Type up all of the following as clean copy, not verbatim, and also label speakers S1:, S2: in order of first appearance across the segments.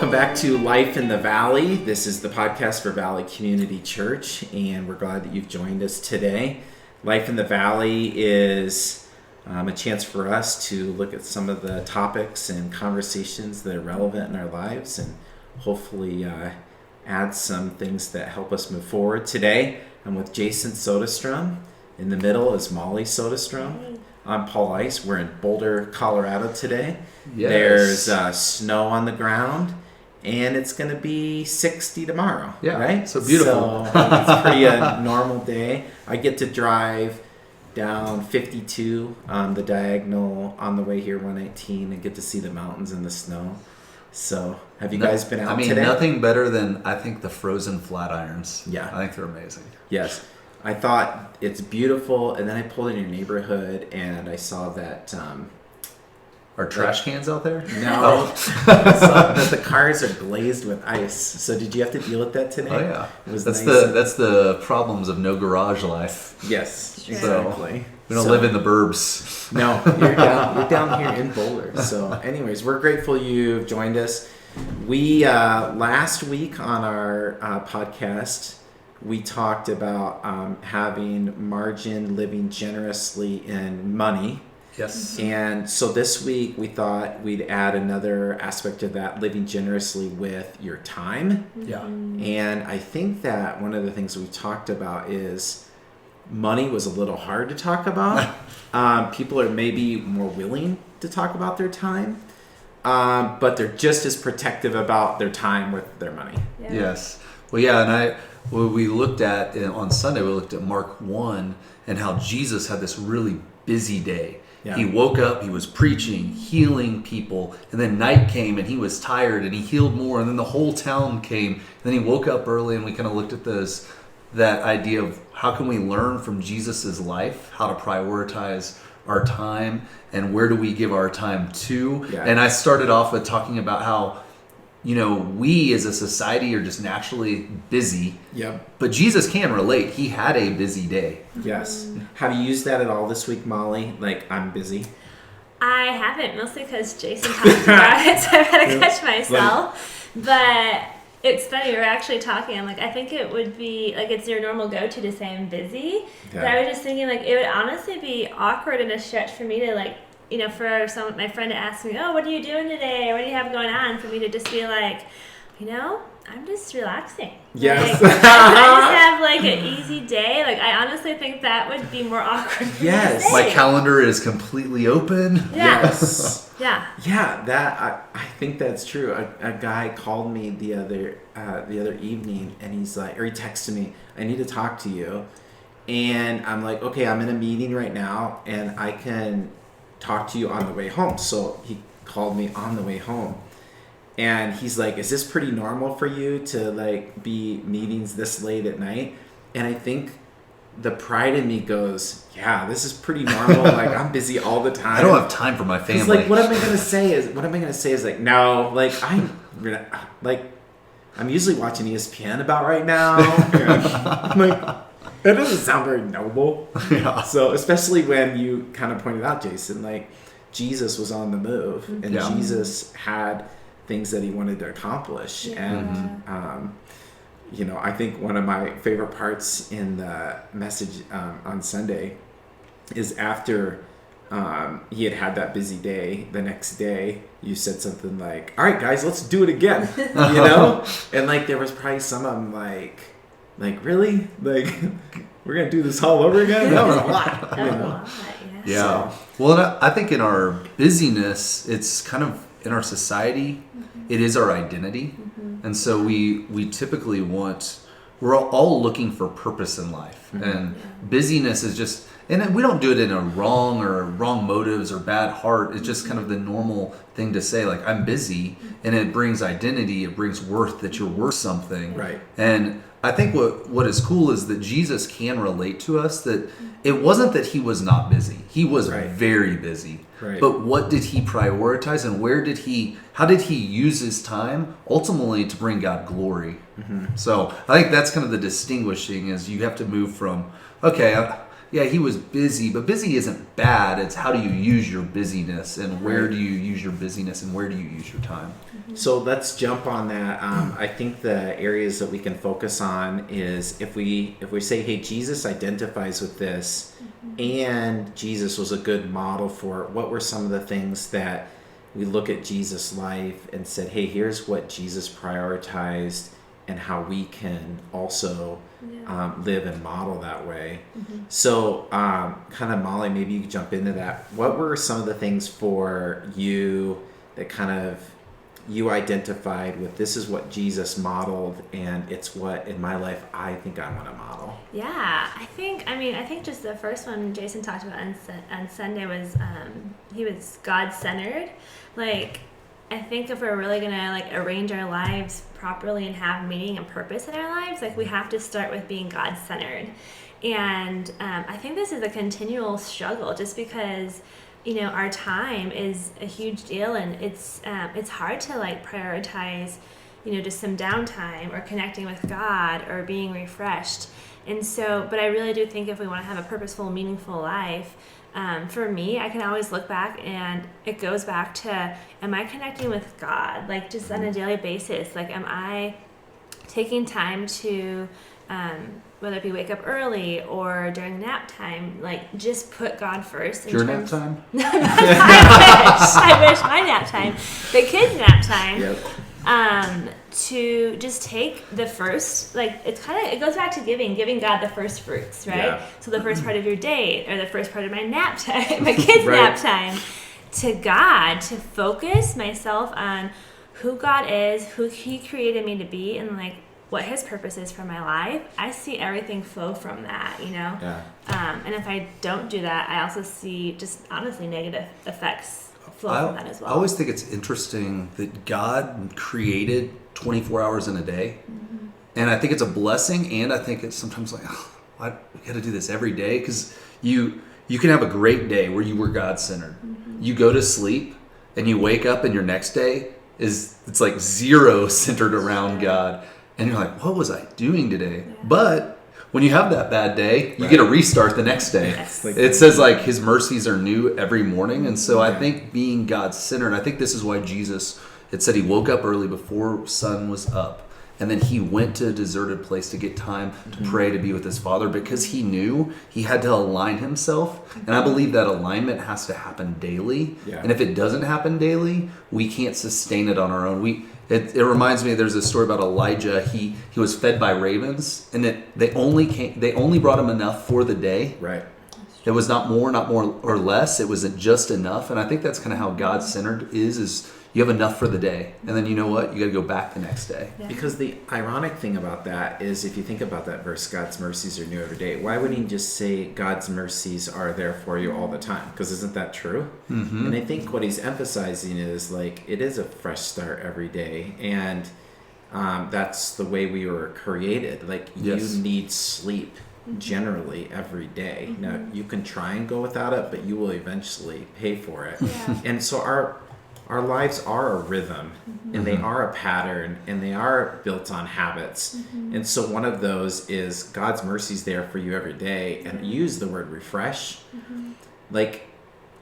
S1: Welcome back to Life in the Valley. This is the podcast for Valley Community Church, and we're glad that you've joined us today. Life in the Valley is a chance for us to look at some of the topics and conversations that are relevant in our lives and hopefully add some things that help us move forward. Today, I'm with Jason Soderstrom. In the middle is Molly Soderstrom. I'm Paul Ice. We're in Boulder, Colorado today.
S2: Yes.
S1: There's snow on the ground, and it's going to be 60 tomorrow.
S2: Yeah,
S1: right?
S2: so beautiful.
S1: So it's pretty a normal day. I get to drive down 52 on the diagonal on the way here, 119, and get to see the mountains and the snow. So have you guys been out today?
S2: Nothing better than, I think, the frozen flat irons.
S1: Yeah.
S2: I think they're amazing.
S1: Yes. I thought it's beautiful, and then I pulled in your neighborhood, and I saw that...
S2: Are trash cans out there?
S1: No. I saw that the cars are glazed with ice. So did you have to deal with that today?
S2: Oh, yeah.
S1: It was
S2: that's
S1: nice.
S2: that's the problems of no garage life.
S1: Yes,
S3: Sure.
S1: exactly.
S2: We don't live in the burbs.
S1: No, you're down here in Boulder. So anyways, we're grateful you've joined us. We, last week on our podcast, we talked about having margin, living generously in money.
S2: Yes.
S1: And so this week we thought we'd add another aspect of that, living generously with your time.
S2: Yeah.
S1: And I think that one of the things we talked about is money was a little hard to talk about. People are maybe more willing to talk about their time, but they're just as protective about their time with their money.
S3: Yeah.
S2: Yes. Well, yeah, and we looked at, on Sunday, we looked at Mark 1 and how Jesus had this really busy day.
S1: Yeah.
S2: He woke up, he was preaching, healing people, and then night came and he was tired and he healed more, and then the whole town came, and then he woke up early, and we kind of looked at that idea of how can we learn from Jesus's life, how to prioritize our time, and where do we give our time to.
S1: Yeah.
S2: And I started off with talking about how, we as a society are just naturally busy.
S1: Yep.
S2: But Jesus can relate. He had a busy day.
S1: Yes. Have you used that at all this week, Molly? Like, I'm busy?
S3: I haven't, mostly because Jason talked about it, so I've had to catch myself. But it's funny, we were actually talking, I'm like, I think it would be, like, it's your normal go-to to say I'm busy. But I was just thinking, like, it would honestly be awkward and a stretch for me to, like, for my friend to ask me, oh, what are you doing today? Or what do you have going on? For me to just be like, I'm just relaxing.
S1: Yes.
S3: Like, I just have like an easy day. Like, I honestly think that would be more awkward.
S1: Yes.
S2: My calendar is completely open.
S3: Yeah.
S1: Yes.
S3: Yeah.
S1: Yeah, I think that's true. A guy called me the other evening, and he's like, or he texted me, I need to talk to you. And I'm like, okay, I'm in a meeting right now, and I can talk to you on the way home. So he called me on the way home, and he's like, is this pretty normal for you to like be meetings this late at night? And I think the pride in me goes, yeah, this is pretty normal. Like, I'm busy all the time.
S2: I don't have time for my family.
S1: Like, what am I going to say is like, no, like, I'm usually watching ESPN about right now. I'm like, that doesn't sound very noble.
S2: Yeah.
S1: So, especially when you kind of pointed out, Jason, like, Jesus was on the move, and
S2: Yeah.
S1: Jesus had things that he wanted to accomplish.
S3: Yeah.
S1: And, I think one of my favorite parts in the message on Sunday is after he had that busy day, the next day, you said something like, all right, guys, let's do it again, And, like, there was probably some of them like, really? Like, we're going to do this all over again? That was a lot.
S2: Yeah.
S1: So.
S2: Well, I think in our busyness, it's kind of in our society, it is our identity. And so we typically we're all looking for purpose in life. And busyness is just, and we don't do it in a wrong motives or bad heart. It's just kind of the normal thing to say, like, I'm busy, and it brings identity, it brings worth, that you're worth something.
S1: Right.
S2: And I think what is cool is that Jesus can relate to us, that it wasn't that he was not busy. He was very busy.
S1: Right.
S2: But what did he prioritize, and how did he use his time ultimately to bring God glory? So I think that's kind of the distinguishing, is you have to move from, okay, yeah, he was busy, but busy isn't bad. It's how do you use your busyness, and where do you use your busyness, and where do you use your time?
S1: So let's jump on that. I think the areas that we can focus on is if we say, hey, Jesus identifies with this, and Jesus was a good model for it, what were some of the things that we look at Jesus' life and said, hey, here's what Jesus prioritized and how we can also live and model that way. So kind of Molly, maybe you could jump into that. What were some of the things for you that kind of you identified with, this is what Jesus modeled and it's what in my life I think I want to model?
S3: Yeah, I think just the first one Jason talked about on Sunday was he was God-centered. Like, I think if we're really gonna like arrange our lives properly and have meaning and purpose in our lives, like we have to start with being God-centered. And I think this is a continual struggle, just because our time is a huge deal, and it's hard to like prioritize just some downtime or connecting with God or being refreshed. And so, but I really do think if we want to have a purposeful, meaningful life, for me, I can always look back, and it goes back to, am I connecting with God? Like, just on a daily basis, like, am I taking time to, whether it be wake up early or during nap time, like, just put God first.
S2: Your nap time?
S3: No, I wish my nap time, the kids' nap time.
S1: Yep.
S3: To just take the first, like, it goes back to giving God the first fruits, right?
S1: Yeah.
S3: So the first part of your day, or the first part of my nap time, my kids'
S1: Right.
S3: nap time, to God, to focus myself on who God is, who He created me to be, and like what His purpose is for my life. I see everything flow from that,
S1: Yeah.
S3: And if I don't do that, I also see just honestly negative effects flow from that as well.
S2: I always think it's interesting that God created 24 hours in a day. And I think it's a blessing, and I think it's sometimes like, we got to do this every day, because you can have a great day where you were God-centered. You go to sleep and you wake up and your next day it's like zero centered around God. And you're like, what was I doing today?
S3: Yeah.
S2: But when you have that bad day, you
S1: Right.
S2: get a restart the next day.
S3: Yes.
S2: It says like His mercies are new every morning. And so I think being God-centered, I think this is why Jesus, it said He woke up early before sun was up. And then He went to a deserted place to get time to pray, to be with His Father, because He knew He had to align Himself. And I believe that alignment has to happen daily.
S1: Yeah.
S2: And if it doesn't happen daily, we can't sustain it on our own. It reminds me, there's a story about Elijah. He was fed by ravens, and they only brought him enough for the day.
S1: Right.
S2: It was not more or less. It was just enough. And I think that's kind of how God-centered is you have enough for the day. And then you know what? You got to go back the next day.
S3: Yeah.
S1: Because the ironic thing about that is, if you think about that verse, God's mercies are new every day, why wouldn't He just say God's mercies are there for you all the time? Because isn't that true?
S2: Mm-hmm.
S1: And I think what He's emphasizing is, like, it is a fresh start every day. And that's the way we were created. Like,
S2: Yes.
S1: you need sleep generally every day. Now, you can try and go without it, but you will eventually pay for it.
S3: Yeah.
S1: And so our lives are a rhythm, and they are a pattern, and they are built on habits. And so one of those is God's mercies there for you every day, and use the word refresh. Like,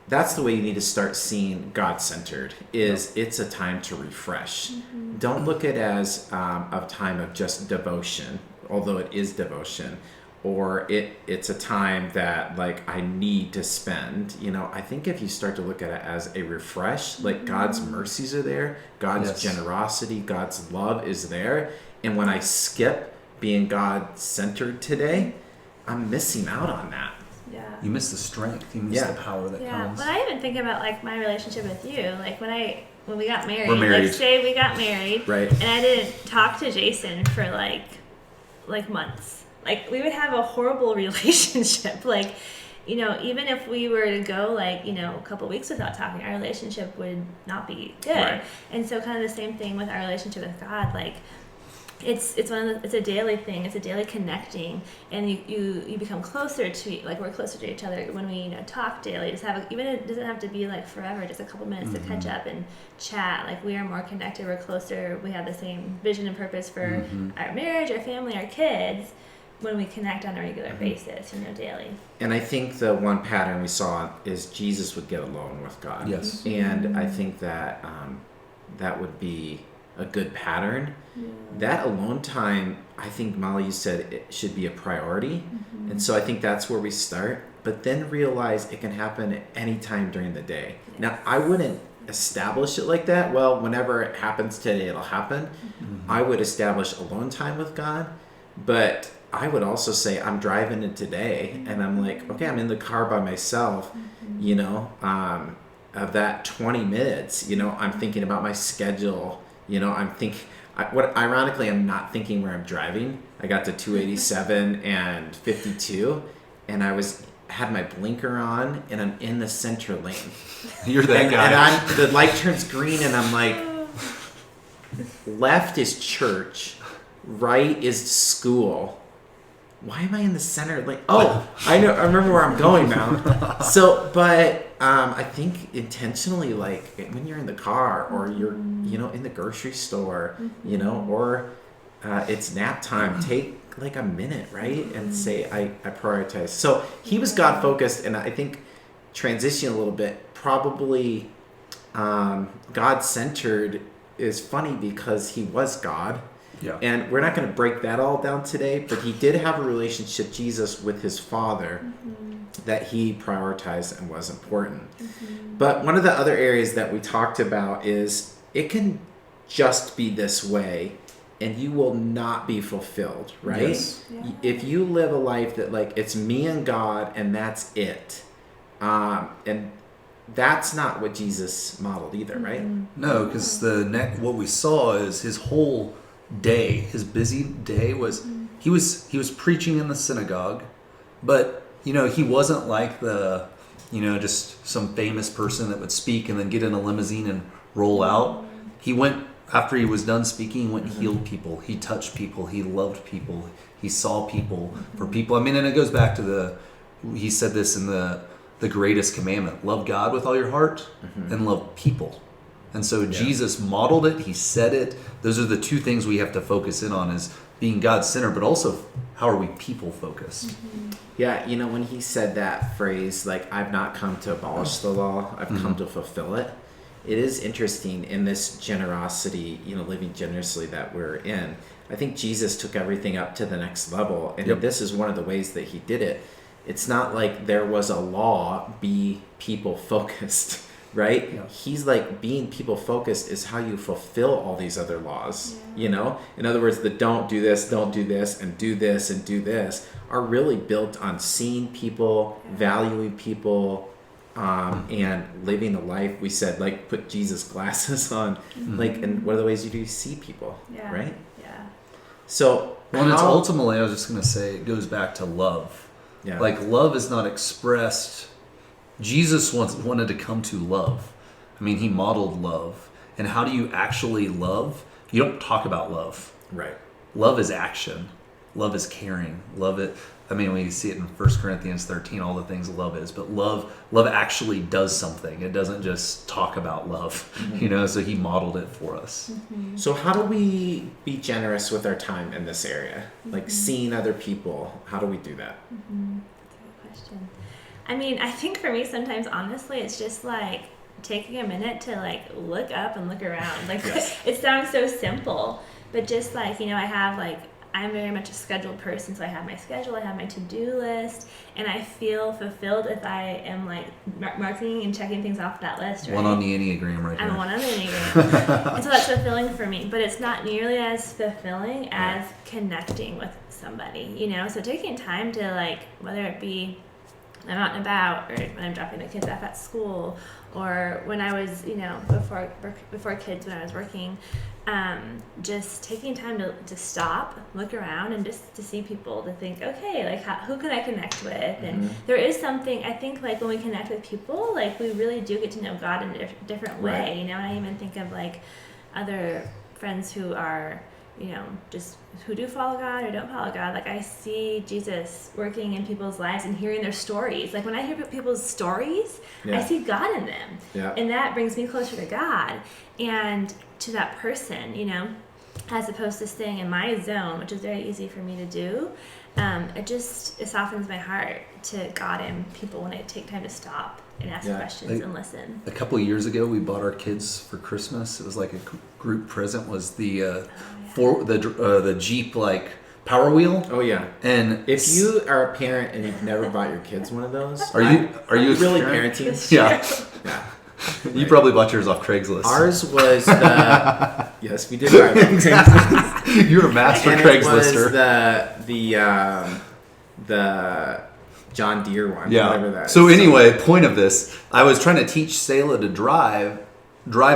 S1: that's the way you need to start seeing God-centered, is it's a time to refresh. Don't look at it as a time of just devotion, although it is devotion, or it's a time that, like, I need to spend. I think if you start to look at it as a refresh, like, God's mercies are there, God's
S2: Yes.
S1: generosity, God's love is there, and when I skip being God-centered today, I'm missing out on that.
S3: Yeah.
S2: You miss the strength. You miss
S1: Yeah.
S2: the power that
S3: Yeah,
S2: comes.
S3: but I even think about like my relationship with you. Like when we got married.
S2: We're married.
S3: Like, say we got married,
S1: Right.
S3: and I didn't talk to Jason for like months. Like, we would have a horrible relationship. Like, even if we were to go a couple weeks without talking, our relationship would not be good.
S1: Right.
S3: And so kind of the same thing with our relationship with God. Like, it's a daily thing. It's a daily connecting, and you become closer to, like, we're closer to each other when we talk daily. Just even it doesn't have to be like forever. Just a couple minutes to catch up and chat. Like, we are more connected. We're closer. We have the same vision and purpose for our marriage, our family, our kids. when we connect on a regular basis, daily.
S1: And I think the one pattern we saw is Jesus would get alone with God.
S2: Yes.
S1: And I think that that would be a good pattern. That alone time, I think, Molly, you said it should be a priority. And so I think that's where we start. But then realize it can happen at any time during the day.
S3: Yes.
S1: Now, I wouldn't establish it like that. Well, whenever it happens today, it'll happen. I would establish alone time with God. But I would also say I'm driving it today and I'm like, okay, I'm in the car by myself, of that 20 minutes, I'm thinking about my schedule, ironically, I'm not thinking where I'm driving. I got to 287 and 52 and had my blinker on and I'm in the center lane.
S2: You're that guy.
S1: And the light turns green and I'm like, left is church, right is school. Why am I in the center? Like, oh, I know. I remember where I'm going now. So, but I think intentionally, like when you're in the car or you're, in the grocery store, or it's nap time, take like a minute, right? And say, I prioritize. So he was God focused, and I think transition a little bit, probably God centered is funny because he was God.
S2: Yeah.
S1: And we're not going to break that all down today, but he did have a relationship, Jesus, with his Father that he prioritized and was important. But one of the other areas that we talked about is it can just be this way and you will not be fulfilled, right?
S2: Yes.
S3: Yeah.
S1: If you live a life that like it's me and God and that's it, and that's not what Jesus modeled either, right?
S2: No, because what we saw is his whole day, his busy day was he was preaching in the synagogue, but he wasn't like the just some famous person that would speak and then get in a limousine and roll out. He went after he was done speaking, he went and healed people, he touched people, he loved people, he saw people for people. I mean, and it goes back to he said this in the greatest commandment: love God with all your heart and love people. And so Jesus modeled it, he said it. Those are the two things we have to focus in on, is being God-centered, but also how are we people-focused?
S1: Yeah, when he said that phrase, like, I've not come to abolish the law, I've come to fulfill it. It is interesting in this generosity, living generously that we're in. I think Jesus took everything up to the next level, and this is one of the ways that he did it. It's not like there was a law, be people-focused. Right? Yeah. He's like, being people focused is how you fulfill all these other laws. In other words, the don't do this, and do this are really built on seeing people, valuing people, and living a life. We said, like, put Jesus glasses on, like, and what are the ways you do see people, right? Yeah. So,
S2: it's ultimately, I was just going to say, it goes back to love. Yeah. Like, love is not expressed. Jesus wanted to come to love. I mean, he modeled love. And how do you actually love? You don't talk about love.
S1: Right.
S2: Love is action. Love is caring. Love it. I mean, we see it in 1 Corinthians 13, all the things love is. But love actually does something. It doesn't just talk about love. So he modeled it for us.
S1: So how do we be generous with our time in this area? Like seeing other people, how do we do that?
S3: That's a good question. I mean, I think for me sometimes, honestly, it's just like taking a minute to like look up and look around. Like it sounds so simple, but just like, I have like, I'm very much a scheduled person. So I have my schedule, I have my to-do list, and I feel fulfilled if I am like marking and checking things off that list. Right?
S2: One on the Enneagram right
S3: I'm
S2: there.
S3: one on the Enneagram. And so that's fulfilling for me, but it's not nearly as fulfilling as connecting with somebody, So taking time to like, whether it be I'm out and about, or when I'm dropping the kids off at school, or when I was, before kids, when I was working, just taking time to stop, look around, and just to see people, to think, okay, like who can I connect with? And there is something, I think, like when we connect with people, like we really do get to know God in a different way,
S1: Right.
S3: And I even think of like other friends who are, just who do follow God or don't follow God. Like I see Jesus working in people's lives and hearing their stories. Like when I hear people's stories, I see God in them.
S1: Yeah.
S3: And that brings me closer to God and to that person, as opposed to staying in my zone, which is very easy for me to do. It softens my heart to God and people when I take time to stop and ask questions and listen.
S2: A couple of years ago, we bought our kids for Christmas. It was like a group present. Was the the Jeep like Power Wheel?
S1: Oh yeah.
S2: And
S1: if you are a parent and you've never bought your kids one of those,
S2: are you
S1: really
S2: parent?
S1: parenting?
S2: Yeah. You probably bought yours off Craigslist.
S1: Ours was the yes, we did buy it off Craigslist.
S2: You're a master
S1: and
S2: Craigslister.
S1: It was the John Deere one.
S2: Yeah.
S1: Whatever that
S2: So
S1: is.
S2: anyway, point of this, I was trying to teach Selah to drive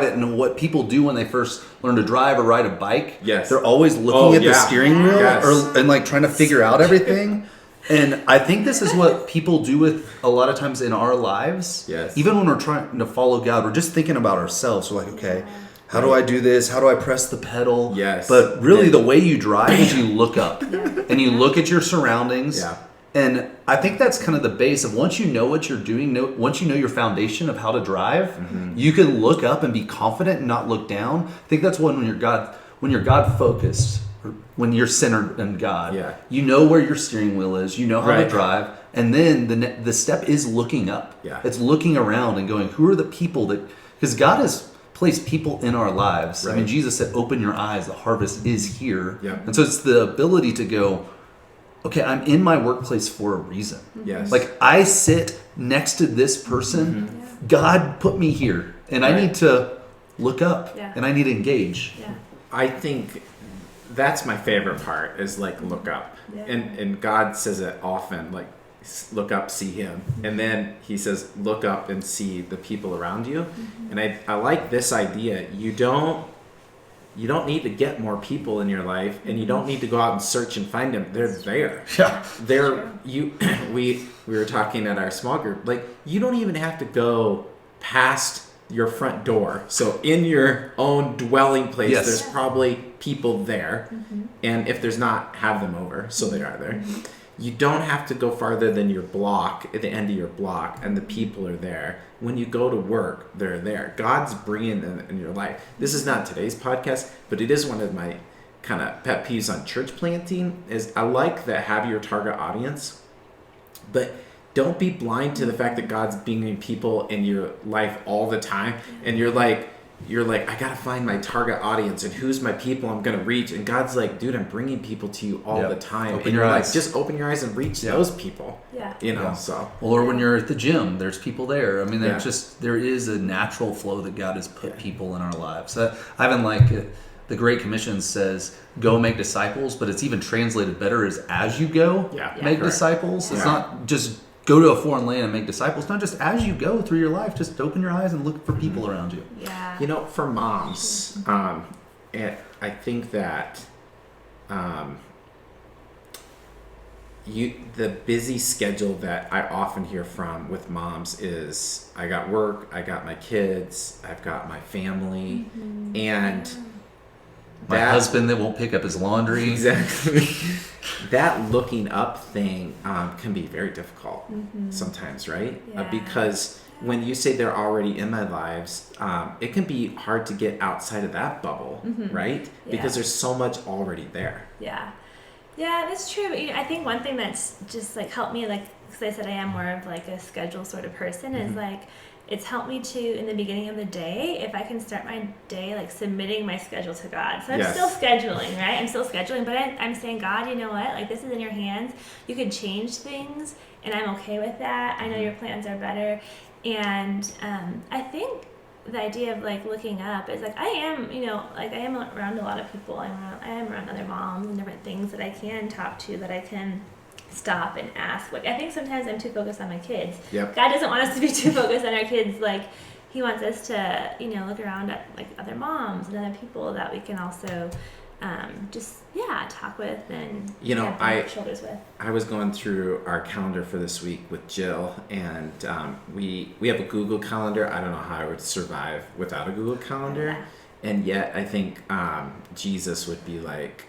S2: it, and what people do when they first learn to drive or ride a bike.
S1: Yes.
S2: They're always looking at the steering wheel
S1: Yes.
S2: and like trying to figure out everything. And I think this is what people do with a lot of times in our lives.
S1: Yes.
S2: Even when we're trying to follow God, we're just thinking about ourselves. We're like, okay, how do I do this? How do I press the pedal?
S1: Yes.
S2: But really the way you drive is you look up and you look at your surroundings.
S1: Yeah.
S2: And I think that's kind of the base of once you know what you're doing, once you know your foundation of how to drive, you can look up and be confident and not look down. I think that's when you're God focused, or when you're centered in God.
S1: Yeah.
S2: You know where your steering wheel is, you know how to
S1: Right.
S2: drive, and then the step is looking up.
S1: Yeah.
S2: It's looking around and going, who are the people that, because God has placed people in our lives. I mean,
S1: Right.
S2: Jesus said, open your eyes, the harvest is here.
S1: Yeah.
S2: And so it's the ability to go, okay, I'm in my workplace for a reason.
S1: Yes.
S2: Like I sit next to this person. God put me here, and I
S1: Right.
S2: need to look up
S3: Yeah.
S2: and I need to engage.
S3: Yeah.
S1: I think that's my favorite part is like look up.
S3: Yeah.
S1: And God says it often, like look up, see him. And then he says look up and see the people around you. And I like this idea. You don't need to get more people in your life, and you don't need to go out and search and find them. They're there.
S2: Yeah.
S1: We were talking at our small group, like you don't even have to go past your front door. So in your own dwelling place,
S2: Yes.
S1: there's probably people there. And if there's not, have them over so they are there. You don't have to go farther than your block, at the end of your block, and the people are there. When you go to work, they're there. God's bringing them in your life. This is not today's podcast, but it is one of my kind of pet peeves on church planting is I like that have your target audience, but don't be blind to the fact that God's bringing people in your life all the time. And you're like, I gotta find my target audience and who's my people I'm gonna reach. And God's like, dude, I'm bringing people to you all
S2: Yep.
S1: the time.
S2: Open
S1: and
S2: your
S1: you're
S2: eyes.
S1: like, just open your eyes and reach
S2: Yeah.
S1: those people.
S3: Yeah.
S1: You know,
S2: Yeah.
S1: so
S2: Well, or when you're at the gym, there's people there. I mean,
S1: Yeah.
S2: there is a natural flow that God has put people in our lives. I even like it. The Great Commission says, "Go make disciples," but it's even translated better as you go,
S1: Yeah.
S2: make
S1: Correct.
S2: disciples. It's
S1: Yeah.
S2: not just go to a foreign land and make disciples. Not just as you go through your life, just open your eyes and look for people around you.
S3: Yeah.
S1: you know, for moms, and I think that the busy schedule that I often hear from with moms is I got work, I got my kids, I've got my family, and
S2: My husband that won't pick up his laundry.
S1: Exactly. That looking up thing can be very difficult sometimes, right?
S3: Yeah.
S1: Because when you say they're already in my lives, it can be hard to get outside of that bubble, right? Because
S3: Yeah.
S1: there's so much already there.
S3: Yeah. Yeah, that's true. But, I think one thing that's just like helped me, like, because I said I am more of like a schedule sort of person, is like it's helped me to in the beginning of the day if I can start my day like submitting my schedule to God. So I'm
S1: Yes.
S3: still scheduling, right? I'm still scheduling, but I'm saying, God, you know what? Like this is in your hands. You could change things, and I'm okay with that. I know your plans are better, and I think the idea of like looking up is like I am around a lot of people. I am around other moms and different things that I can talk to, that I can stop and ask. Like I think sometimes I'm too focused on my kids.
S1: Yep.
S3: God doesn't want us to be too focused on our kids. Like he wants us to, look around at like other moms and other people that we can also talk with and rub shoulders with.
S1: I was going through our calendar for this week with Jill, and we have a Google Calendar. I don't know how I would survive without a Google Calendar.
S3: Yeah.
S1: And yet I think Jesus would be like,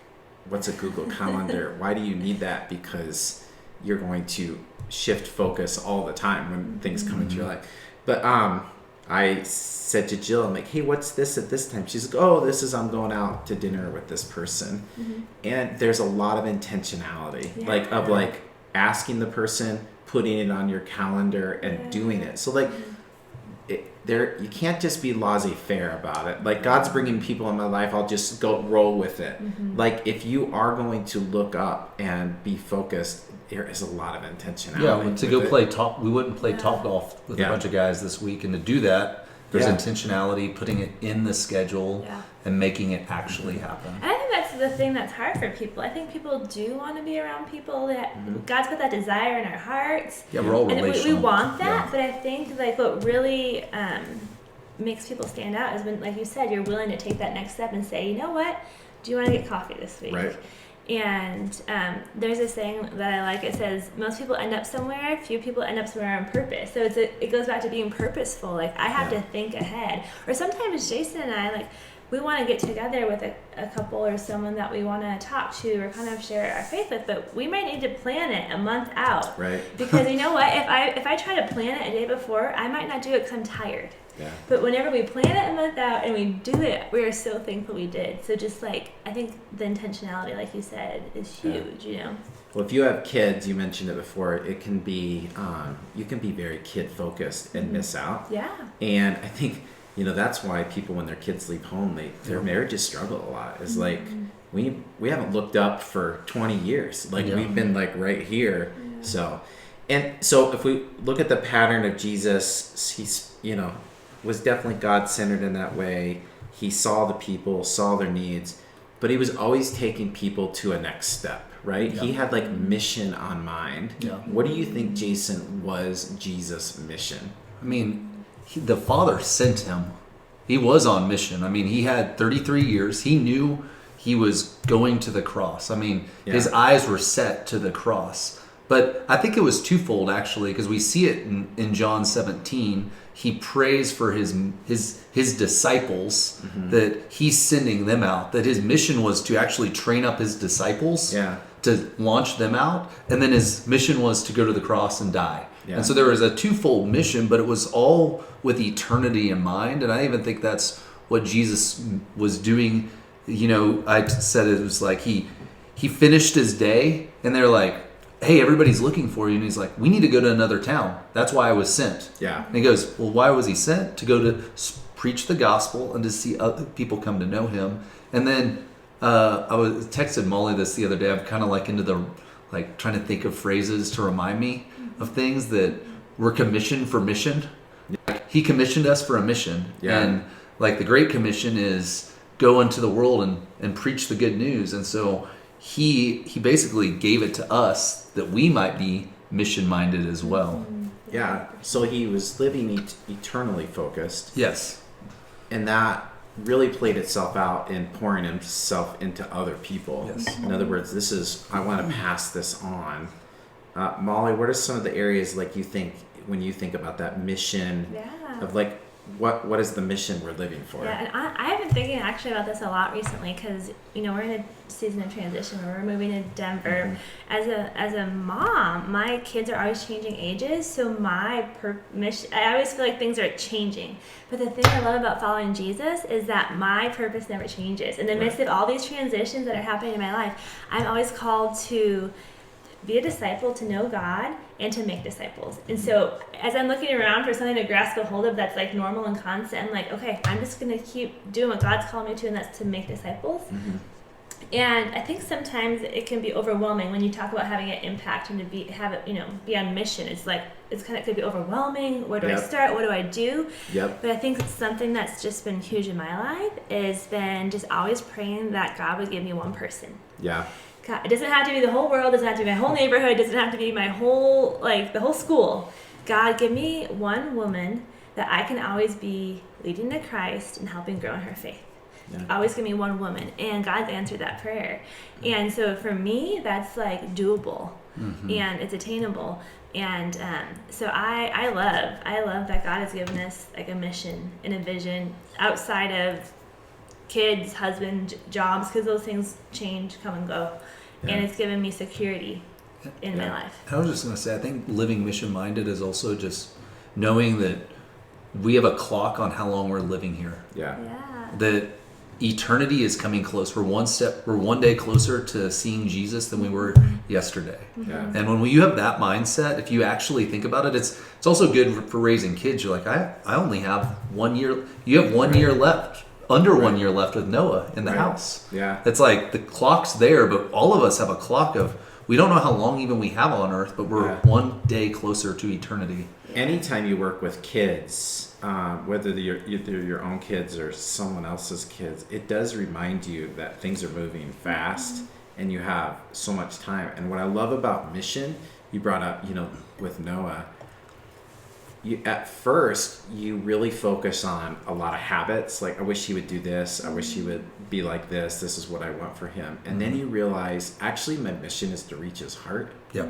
S1: what's a Google Calendar? Why do you need that? Because you're going to shift focus all the time when things come into your life. But I said to Jill, I'm like, hey, what's this at this time? She's like, oh, this is I'm going out to dinner with this person. And there's a lot of intentionality, like of like asking the person, putting it on your calendar and doing it. So like you can't just be laissez-faire about it. Like God's bringing people in my life, I'll just go roll with it. Like if you are going to look up and be focused, there is a lot of intentionality.
S2: Yeah, to go play top, we wouldn't play top golf with a bunch of guys this week, and to do that, there's intentionality, putting it in the schedule and making it actually happen.
S3: And I think that's the thing that's hard for people. I think people do want to be around people that God's put that desire in our hearts.
S2: Yeah, we're all
S3: and
S2: relational.
S3: we want that, but I think like what really makes people stand out is when, like you said, you're willing to take that next step and say, you know what, do you want to get coffee this week?
S1: Right.
S3: And there's this saying that I like. It says most people end up somewhere, few people end up somewhere on purpose. So it goes back to being purposeful. Like I have to think ahead. Or sometimes Jason and I, like, we want to get together with a couple or someone that we want to talk to or kind of share our faith with, but we might need to plan it a month out.
S1: Right.
S3: Because you know what? If I try to plan it a day before, I might not do it because I'm tired.
S1: Yeah.
S3: But whenever we plan it a month out and we do it, we are so thankful we did. So just like, I think the intentionality, like you said, is huge, you know?
S1: Well, if you have kids, you mentioned it before, it can be, you can be very kid focused and miss out.
S3: Yeah.
S1: And I think, you know, that's why people, when their kids leave home, their marriages struggle a lot. It's like, we haven't looked up for 20 years. Like we've been like right here. So if we look at the pattern of Jesus, he's, you know, was definitely God-centered in that way. He saw the people, saw their needs, but he was always taking people to a next step, right? Yeah. He had like mission on mind. Yeah. What do you think, Jason, was Jesus' mission?
S2: I mean, the Father sent him. He was on mission. I mean, he had 33 years. He knew he was going to the cross. I mean, his eyes were set to the cross. But I think it was twofold, actually, because we see it in John 17. He prays for his disciples, that he's sending them out, that his mission was to actually train up his disciples to launch them out. And then his mission was to go to the cross and die. Yeah. And so there was a twofold mission, but it was all with eternity in mind. And I even think that's what Jesus was doing. You know, I said it was like he finished his day and they're like, hey, everybody's looking for you. And he's like, we need to go to another town. That's why I was sent. Yeah. And he goes, well, why was he sent? To go to preach the gospel and to see other people come to know him. And then I was texted Molly this the other day. I'm kind of like into the, like trying to think of phrases to remind me of things that we're commissioned for mission. Yeah. He commissioned us for a mission. Yeah. And like the Great Commission is go into the world and preach the good news. And so he basically gave it to us that we might be mission-minded as well.
S1: Yeah, so he was living eternally focused.
S2: Yes.
S1: And that really played itself out in pouring himself into other people. Yes. In other words, I want to pass this on. Molly, what are some of the areas like you think, when you think about that mission of like, what is the mission we're living for?
S3: Yeah, and I have been thinking actually about this a lot recently because, you know, we're in a season of transition where we're moving to Denver. As a mom, my kids are always changing ages, so my mission, I always feel like things are changing. But the thing I love about following Jesus is that my purpose never changes. In the midst of all these transitions that are happening in my life, I'm always called to be a disciple, to know God, and to make disciples. And so as I'm looking around for something to grasp a hold of that's like normal and constant, I'm like, okay, I'm just going to keep doing what God's called me to, and that's to make disciples. And I think sometimes it can be overwhelming when you talk about having an impact and to be on mission. It's like, it could be overwhelming. Where do I start? What do I do? But I think something that's just been huge in my life is been just always praying that God would give me one person. God, it doesn't have to be the whole world, it doesn't have to be my whole neighborhood, it doesn't have to be my whole, the whole school. God, give me one woman that I can always be leading to Christ and helping grow in her faith. Always give me one woman. And God's answered that prayer. And so for me, that's like doable and it's attainable. And so I love that God has given us like a mission and a vision outside of kids, husband, jobs, because those things change, come and go. And it's given me security in my life.
S2: I was just going to say, I think living mission-minded is also just knowing that we have a clock on how long we're living here.
S1: Yeah.
S3: Yeah.
S2: That eternity is coming close. We're one day closer to seeing Jesus than we were yesterday.
S1: Yeah.
S2: And when you have that mindset, if you actually think about it, it's also good for raising kids. You're like, I only have 1 year. You have 1 year left, under 1 year left with Noah in the
S1: Right.
S2: house.
S1: Yeah.
S2: It's like the clock's there, but all of us have a clock of, we don't know how long even we have on earth, but we're
S1: Yeah.
S2: 1 day closer to eternity.
S1: Anytime you work with kids, whether they're either your own kids or someone else's kids, it does remind you that things are moving fast and you have so much time. And what I love about mission, you brought up, with Noah, at first you really focus on a lot of habits. Like, I wish he would do this. I wish he would be like this. This is what I want for him. And then you realize, actually, my mission is to reach his heart.
S2: Yep.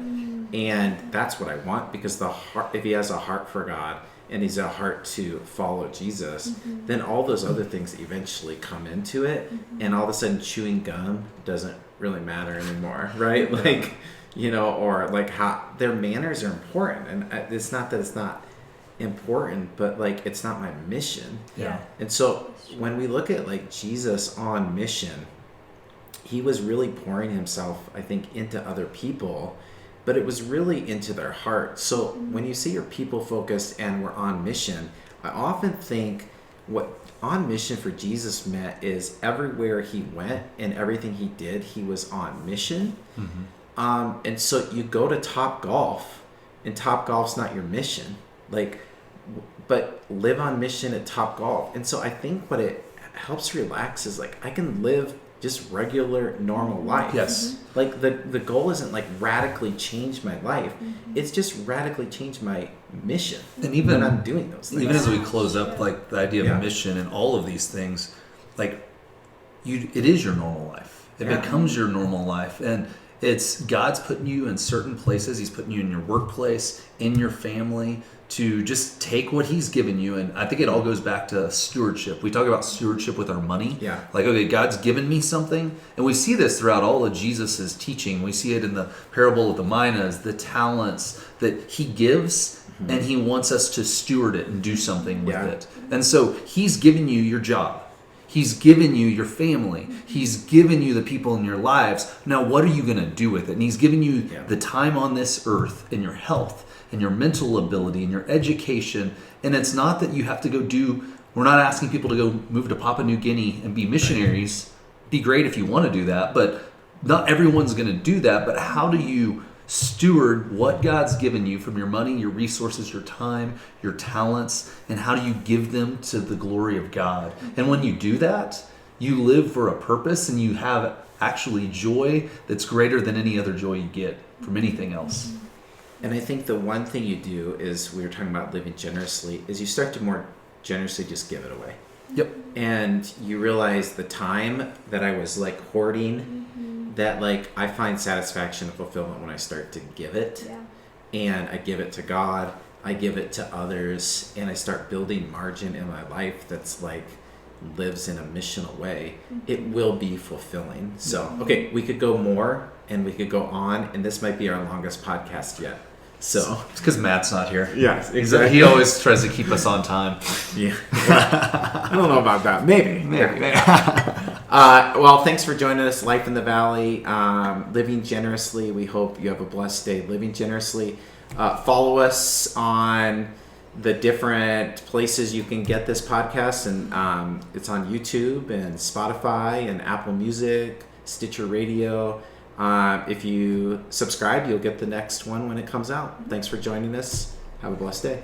S1: And that's what I want, because the heart, if he has a heart for God and he's a heart to follow Jesus, then all those other things eventually come into it. And all of a sudden chewing gum doesn't really matter anymore, right? Like, or like how their manners are important. And it's not that it's not important, but like, it's not my mission.
S2: Yeah.
S1: And so when we look at like Jesus on mission, he was really pouring himself, I think, into other people, but it was really into their heart. So when you see you're people focused and we're on mission, I often think what on mission for Jesus meant is everywhere he went and everything he did, he was on mission. And so you go to Top Golf, and Top Golf's not your mission, but live on mission at Top Golf. And so I think what it helps relax is like, I can live just regular, normal life.
S2: Yes.
S1: Like the goal isn't like radically change my life. It's just radically change my mission.
S2: And even
S1: when I'm doing those things.
S2: Even as we close up, like the idea of
S1: Yeah.
S2: mission and all of these things, like it is your normal life. It
S1: Yeah.
S2: becomes your normal life. And it's God's putting you in certain places. He's putting you in your workplace, in your family, to just take what he's given you. And I think it all goes back to stewardship. We talk about stewardship with our money.
S1: Yeah.
S2: Like, okay, God's given me something. And we see this throughout all of Jesus's teaching. We see it in the parable of the minas, the talents that he gives, and he wants us to steward it and do something with
S1: Yeah.
S2: it. And so he's given you your job. He's given you your family. He's given you the people in your lives. Now, what are you going to do with it? And he's given you
S1: Yeah.
S2: the time on this earth and your health and your mental ability and your education. And it's not that you have to we're not asking people to go move to Papua New Guinea and be missionaries. Be great if you want to do that, but not everyone's going to do that. But how do you steward what God's given you from your money, your resources, your time, your talents, and how do you give them to the glory of God? And when you do that, you live for a purpose and you have actually joy that's greater than any other joy you get from anything else.
S1: And I think the one thing you do is, we were talking about living generously, is you start to more generously just give it away.
S2: Yep.
S1: And you realize the time that I was like hoarding, that like I find satisfaction and fulfillment when I start to give it.
S3: Yeah.
S1: And I give it to God, I give it to others, and I start building margin in my life that's like lives in a missional way. It will be fulfilling. So, okay, we could go more and we could go on, and this might be our longest podcast yet. So,
S2: It's because Matt's not here.
S1: yes,
S2: He always tries to keep us on time.
S1: Yeah. I don't know about that. Maybe. Well, thanks for joining us. Life in the Valley, living generously. We hope you have a blessed day living generously. Follow us on the different places you can get this podcast, and it's on YouTube and Spotify and Apple Music, Stitcher Radio. If you subscribe, you'll get the next one when it comes out. Thanks for joining us. Have a blessed day.